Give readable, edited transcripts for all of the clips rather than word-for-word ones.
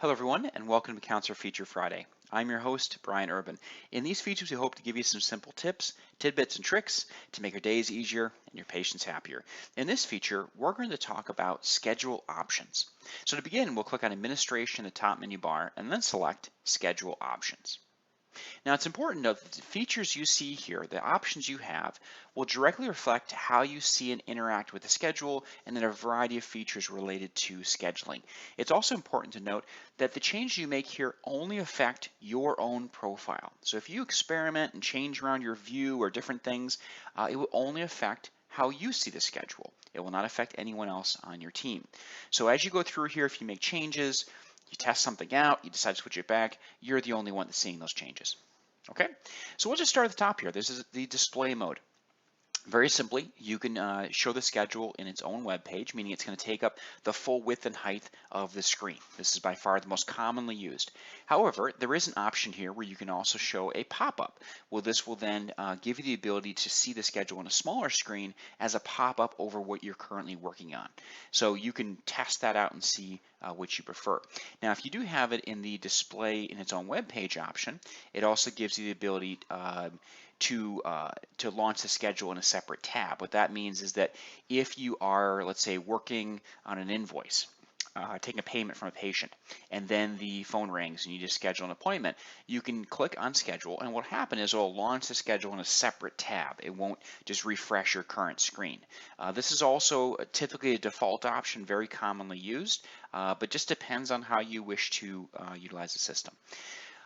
Hello everyone and welcome to Counselor Feature Friday. I'm your host, Brian Urban. In these features, we hope to give you some simple tips, tidbits, and tricks to make your days easier and your patients happier. In this feature, we're going to talk about schedule options. So to begin, we'll click on Administration in the top menu bar and then select Schedule Options. Now it's important to note that the features you see here, the options you have, will directly reflect how you see and interact with the schedule and then a variety of features related to scheduling. It's also important to note that the changes you make here only affect your own profile. So if you experiment and change around your view or different things, it will only affect how you see the schedule. It will not affect anyone else on your team. So as you go through here, if you make changes, you test something out, you decide to switch it back, you're the only one that's seeing those changes. Okay, so we'll just start at the top here. This is the display mode. Very simply, you can show the schedule in its own web page, meaning it's going to take up the full width and height of the screen. This is by far the most commonly used. However, there is an option here where you can also show a pop-up. Well, this will then give you the ability to see the schedule on a smaller screen as a pop-up over what you're currently working on. So you can test that out and see which you prefer. Now, if you do have it in the display in its own web page option, it also gives you the ability to launch the schedule in a separate tab. What that means is that if you are, let's say, working on an invoice, taking a payment from a patient, and then the phone rings and you just schedule an appointment, you can click on schedule, and what will happen is it'll launch the schedule in a separate tab. It won't just refresh your current screen. This is also typically a default option, very commonly used, but just depends on how you wish to utilize the system.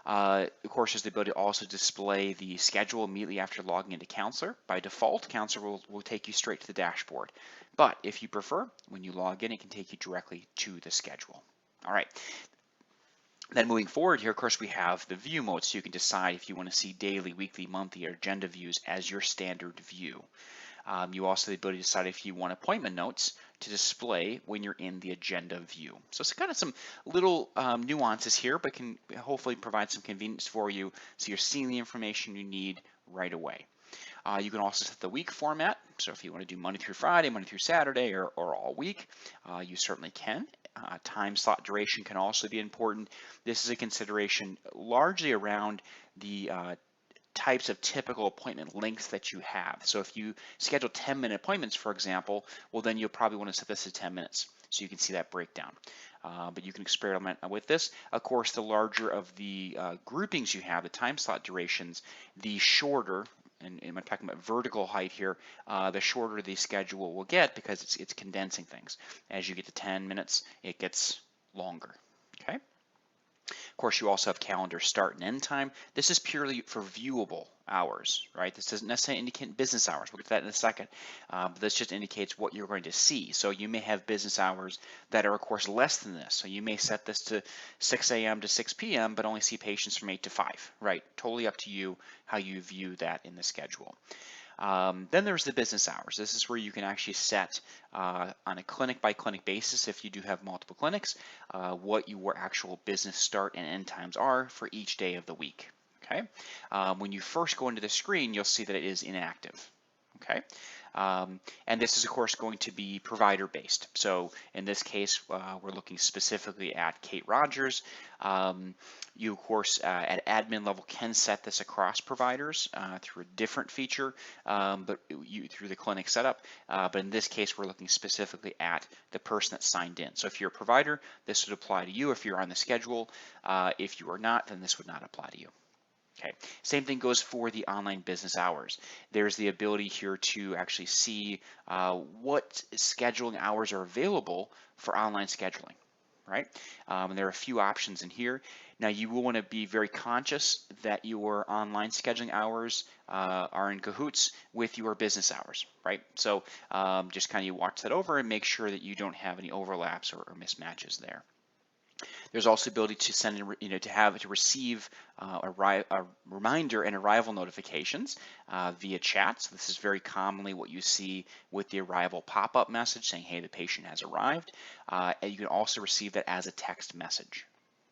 Of course, there's the ability to also display the schedule immediately after logging into Counselor. By default, Counselor will take you straight to the dashboard. But if you prefer, when you log in, it can take you directly to the schedule. All right. Then moving forward here, of course, we have the view mode, so you can decide if you want to see daily, weekly, monthly, or agenda views as your standard view. You also have the ability to decide if you want appointment notes to display when you're in the agenda view. So it's kind of some little nuances here, but can hopefully provide some convenience for you so you're seeing the information you need right away. You can also set the week format. So if you want to do Monday through Friday, Monday through Saturday, or all week, you certainly can. Time slot duration can also be important. This is a consideration largely around the types of typical appointment lengths that you have. So if you schedule 10-minute appointments, for example, well, then you'll probably want to set this to 10 minutes so you can see that breakdown. But you can experiment with this. Of course, the larger of the groupings you have, the time slot durations, the shorter, and I'm talking about vertical height here, the shorter the schedule will get because it's condensing things. As you get to 10 minutes, it gets longer. Okay. Of course, you also have calendar start and end time. This is purely for viewable hours, right? This doesn't necessarily indicate business hours. We'll get to that in a second. But this just indicates what you're going to see. So you may have business hours that are, of course, less than this. So you may set this to 6 a.m. to 6 p.m., but only see patients from 8 to 5, right? Totally up to you how you view that in the schedule. Then there's the business hours. This is where you can actually set on a clinic by clinic basis, if you do have multiple clinics, what your actual business start and end times are for each day of the week. Okay. When you first go into the screen, you'll see that it is inactive. Okay. And this is, of course, going to be provider based. So in this case, we're looking specifically at Kate Rogers. You, of course, at admin level can set this across providers through a different feature, but through the clinic setup. But in this case, we're looking specifically at the person that's signed in. So if you're a provider, this would apply to you. If you're on the schedule, if you are not, then this would not apply to you. Okay, same thing goes for the online business hours. There's the ability here to actually see what scheduling hours are available for online scheduling, right? And there are a few options in here. Now you will want to be very conscious that your online scheduling hours are in cahoots with your business hours, right? So just kind of you watch that over and make sure that you don't have any overlaps or mismatches there. There's also the ability to send, to receive a reminder and arrival notifications via chat. So this is very commonly what you see with the arrival pop-up message saying, hey, the patient has arrived. And you can also receive that as a text message.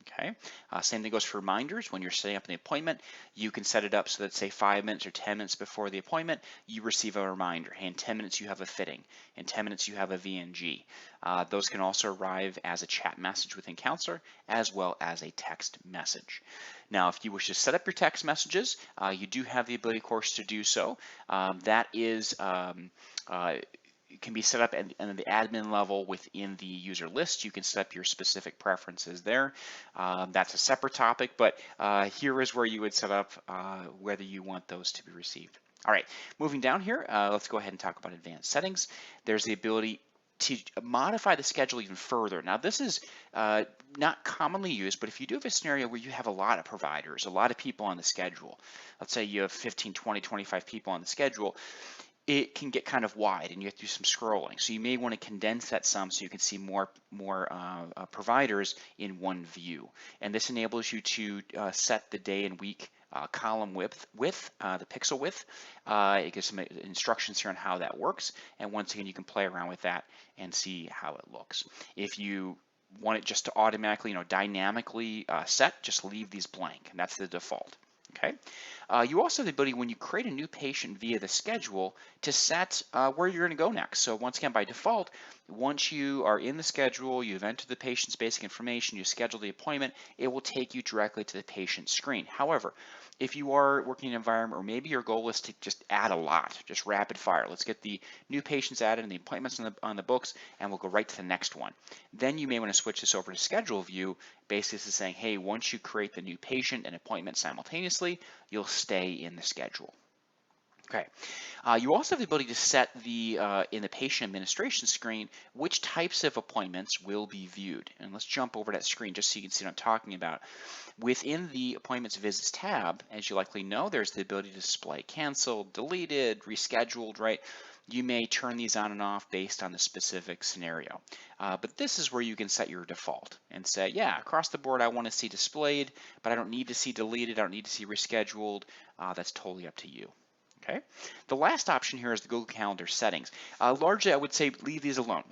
Okay. Same thing goes for reminders. When you're setting up an appointment, you can set it up so that, say, 5 minutes or 10 minutes before the appointment, you receive a reminder. Hey, in 10 minutes you have a fitting. In 10 minutes you have a VNG. Those can also arrive as a chat message within Counselor, as well as a text message. Now, if you wish to set up your text messages, you do have the ability, of course, to do so. That is can be set up at the admin level within the user list. You can set up your specific preferences there. That's a separate topic, but here is where you would set up whether you want those to be received. All right, moving down here, let's go ahead and talk about advanced settings. There's the ability to modify the schedule even further. Now, this is not commonly used, but if you do have a scenario where you have a lot of providers, a lot of people on the schedule, let's say you have 15, 20, 25 people on the schedule, it can get kind of wide and you have to do some scrolling. So you may want to condense that some so you can see more providers in one view. And this enables you to set the day and week column width, the pixel width. It gives some instructions here on how that works. And once again, you can play around with that and see how it looks. If you want it just to automatically, dynamically set, just leave these blank, and that's the default. Okay. You also have the ability when you create a new patient via the schedule to set where you're going to go next. So once again, by default, once you are in the schedule, you've entered the patient's basic information, you schedule the appointment, it will take you directly to the patient screen. However, if you are working in an environment or maybe your goal is to just add a lot, just rapid fire, let's get the new patients added and the appointments on the books, and we'll go right to the next one. Then you may want to switch this over to schedule view. Basically, this is saying, hey, once you create the new patient and appointment simultaneously, you'll stay in the schedule. Okay. You also have the ability to set in the patient administration screen which types of appointments will be viewed. And let's jump over that screen just so you can see what I'm talking about. Within the Appointments Visits tab, as you likely know, there's the ability to display canceled, deleted, rescheduled, right? You may turn these on and off based on the specific scenario. But this is where you can set your default and say, yeah, across the board, I want to see displayed, but I don't need to see deleted. I don't need to see rescheduled. That's totally up to you. Okay. The last option here is the Google Calendar settings. Largely, I would say leave these alone.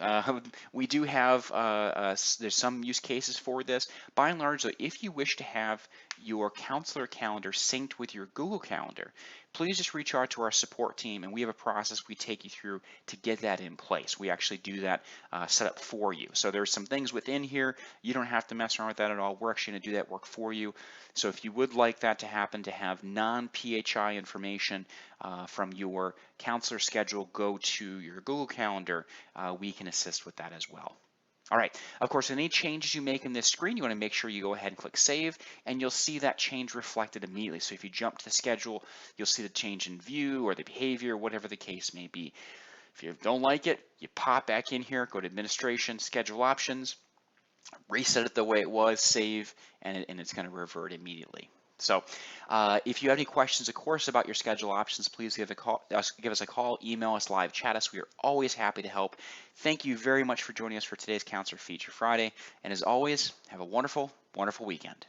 We do have, there's some use cases for this. By and large, though, if you wish to have your Counselor calendar synced with your Google Calendar, please just reach out to our support team, and we have a process we take you through to get that in place. We actually do that setup for you. So there's some things within here. You don't have to mess around with that at all. We're actually going to do that work for you. So if you would like that to happen, to have non-PHI information from your Counselor schedule go to your Google Calendar, we can assist with that as well. All right, of course, any changes you make in this screen, you want to make sure you go ahead and click Save, and you'll see that change reflected immediately. So if you jump to the schedule, you'll see the change in view or the behavior, whatever the case may be. If you don't like it, you pop back in here, go to Administration, Schedule Options, reset it the way it was, save, and it's going to revert immediately. So if you have any questions, of course, about your schedule options, please give us a call, email us, live chat us. We are always happy to help. Thank you very much for joining us for today's Counselor Feature Friday. And as always, have a wonderful, wonderful weekend.